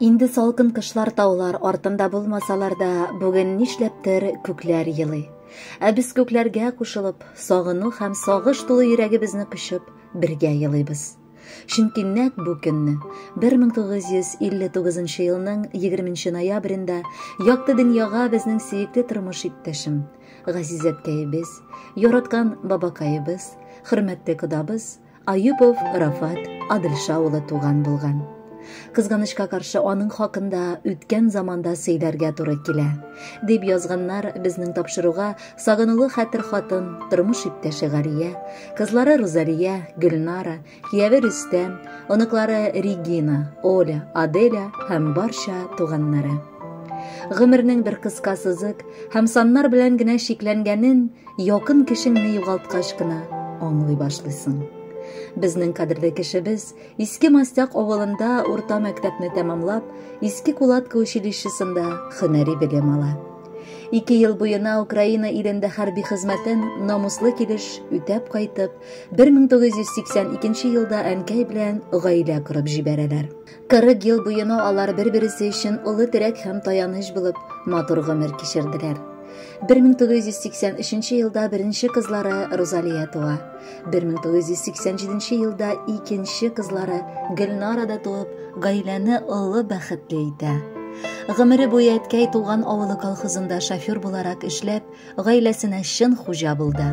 Инде салкын кышлар таулар артында булмасалар да, бүген нишләптер күкләр йылый. Ә без күкләргә кушылып, сагыну һәм сагыш тулы йөрәгебезне кычып, бергә йылыйбыз. Чөнки нәкъ бу көнне 1959 елның 20 ноябрендә якты дөньяга безнең сөекле тормыш иптәшем, газизәткәебез, яраткан бабакаебыз, хөрмәтле кодабыз Аюпов Рафат Адылша улы туган булган. Кызганычка каршы аның хакында үткән заманда сөйләргә туры килә, дип язганнар безнең тапшыруга сагынулы хәтер хатын, тормыш иптәше Гария, кызлары Розалия, Гөлнара, кияве Рөстәм, оныклары Регина, Оля, Аделя һәм барча туганнары. Гомернең бер кыска сызык һәм саннар белән генә шикләнгәнен якын кешеңне югалткач кына аңлый башлыйсың. Безнең кадерле кешебез Иске Мастяк авылында урта мәктәпне тәмамлап, Иске Кулатка училищесында һөнәри белем ала. 2 ел буена Украина илендә хәрби хезмәтен намуслы килеш үтәп кайтып, 1982 елда Әнкәй белән гаилә корып җибәрәләр. 40 ел буена алар бер-берсе өчен улы терәк һәм таяныч булып матур гомер кичерделәр. 1983 елда беренче кызлары Розалия туа. 1987 елда икенче кызлары Гөлнара да туып, гаиләне олы бәхетле итә. Гомере буе Әткәй туган авылы колхозында шофер буларак эшләп, гаиләсенә чын хуҗа булды.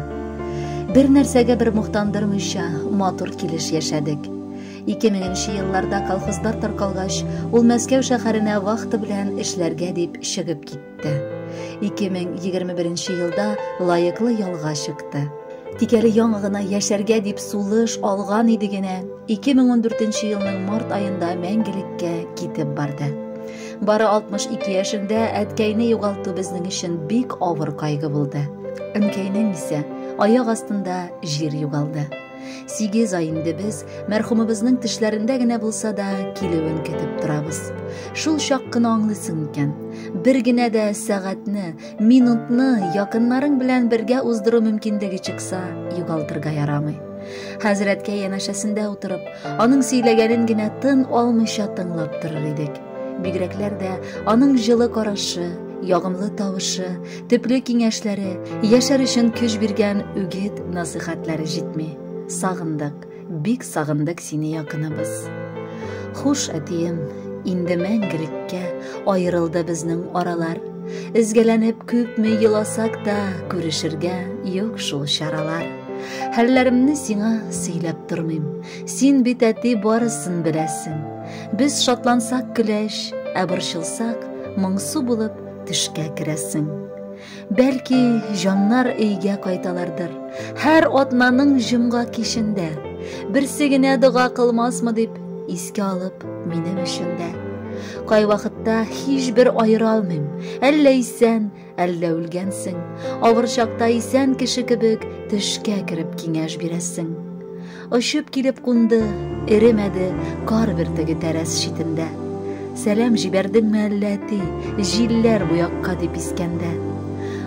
Бер нәрсәгә бер мохтандырмыйча матур килеш яшәдек. 2000 елларда колхоздар таркалгач, ул Мәскәү шәһәренә вахта белән эшләргә дип чыгып китте. 2021 елда лайыклы ялга чыкты. Тик әле яңа гына яшәргә дип сулыш алган иде генә 2014 елның март аенда мәңгелеккә китеп барды. Бары 62 яшендә Әткәйне югалту безнең өчен бик авыр кайгы булды. Әнкәйнең исә аяк астында җир югалды. 8 ай инде без мәрхүмебезнең тешләрендә генә булса да килүен көтеп торабыз. Шул чак кына аңлыйсың икән, бер генә дә сәгатьне, минутны якыннарың белән бергә уздыру мөмкинлеге чыкса, югалтырга ярамый. Хәзрәткә янәшәсендә утырып, аның сөйләгәнен генә тын алмыйча тыңлап торыр идек. Бигрәкләр дә аның җылы карашы, ягымлы тавышы, төпле киңәшләре, яшәр өчен көч биргән үгит насихатлары җитми. Сагындык, бик сагындык сине якыныбыз. Хуш, әтием, инде мәңгелеккә аерылды безнең аралар. Изгәләнеп күпме еласак та күрешергә юк шул чаралар. Хәлләремне сиңа сөйләп тормыйм. Син бит әти барысын беләсең. Без шатлансак көләш, ә борчылсак моңсу булып төшкә керәсең. Бәлки җаннар өйгә кайталардыр. Һәр атнаның җомга кичендә берсе генә дуга кылмасмы дип искә алып минем өчен дә. Кай вакытта һичбер аера алмыйм. Әллә исән, әллә үлгәнсең. Авыр чакта исән кеше кебек төшкә кереп киңәш бирәсең. Очып килеп кунды, эремәде кар бөртеге тәрәс читендә. Сәлам җибәрдеңме әллә әти, җилләр бу якка дип искәндә.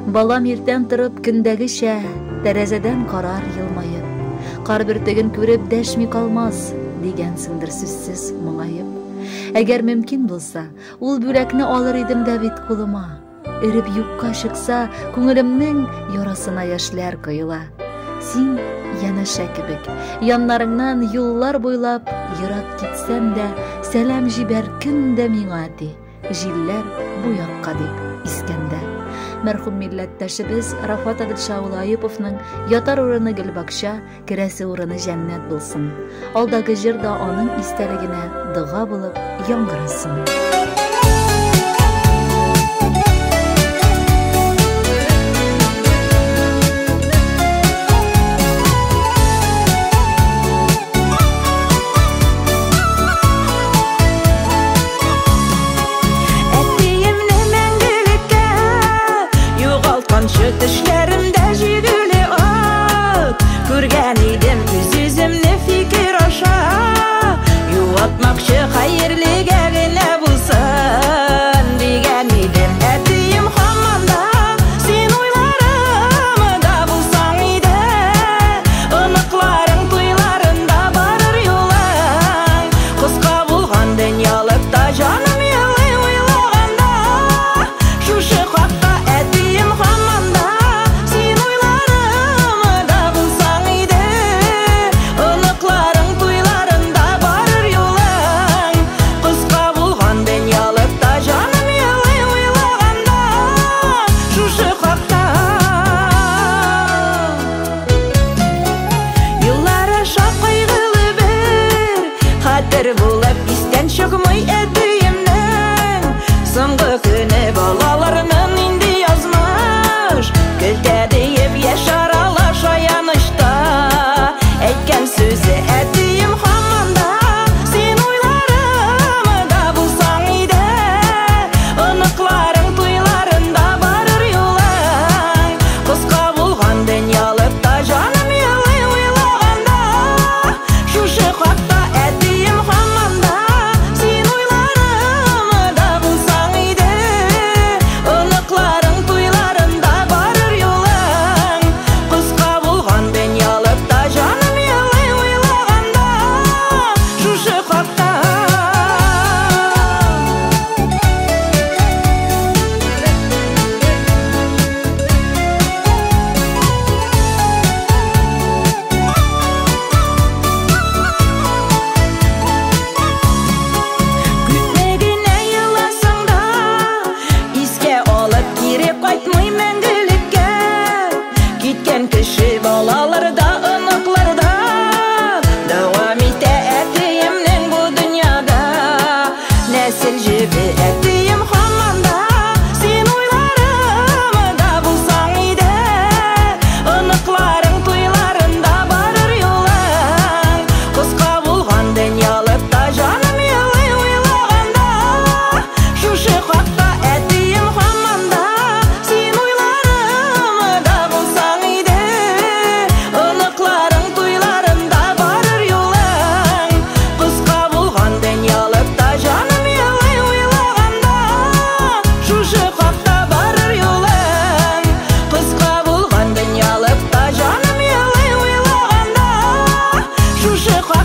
Балам иртән торып көндәгечә тәрәзәдән карар елмаеп. Кар бөртеген күреп дәшми калмас дигәнсеңдер сүзсез моңаеп. Әгәр мөмкин булса, ул бүләкне алыр идем дә бит кулыма. Эреп юкка чыкса, күңелемнең ярасына яшьләр коела. Син янәшә кебек, яннарыңнан юллар буйлап ерак китсәм дә, сәлам җибәр көндә миңа әти, җилләр бу якка дип искәндә. Мәрхүм милләттәшебез Рафат Адылша улы Аюповның ятар урыны Гөлбакча, керәсе урыны җәннәт булсын. Алдагы җырда аның истәлегенә дога булып яңгырасын. Төшләремдә җигүле ат, күргән идем үз-үземне фикер аша. Юатмакчы хәерлегә генә булса, булып истән чыкмый әтиемнең. Соңгы көне балаларның инде язмыш, көлтә диеп яшь аралаш аянышта. Әйткән сүзе әтием һаман да, син уйларымда булсаң иде, оныкларың туйларында барыр юлың. Кыска булган дөньялыкта җаным елый уйлаганда, шушы хакта әтием һаман да, син уйларымда булсаң иде, оныкларың туйларында барыр юлың. Кыска булган дөньялыкта җаным елый уйлаганда, шушы хакта. Күтмәгенә еласаң да, искә алып кире кайтмый мәңгелеккә. Киткән кеше балаларда, оныкларда дәвам итә әтиемнең бу дөньяда. Нәсел җебе әтием һаман да, син уйларымда булсаң иде, оныкларың туйларында барыр юлың. Кыска булган дөньялыкта җаным елый уйлаганда, шушы хакта әтием һаман да, син уйларымда булсаң иде, оныкларың туйларында барыр юлың. Кыска булган дөньялыкта җаным елый уйлаганда, шушы хакта барыр юлың. Кыска булган дөньялыкта җаным елый уйлаганда, шушы хакта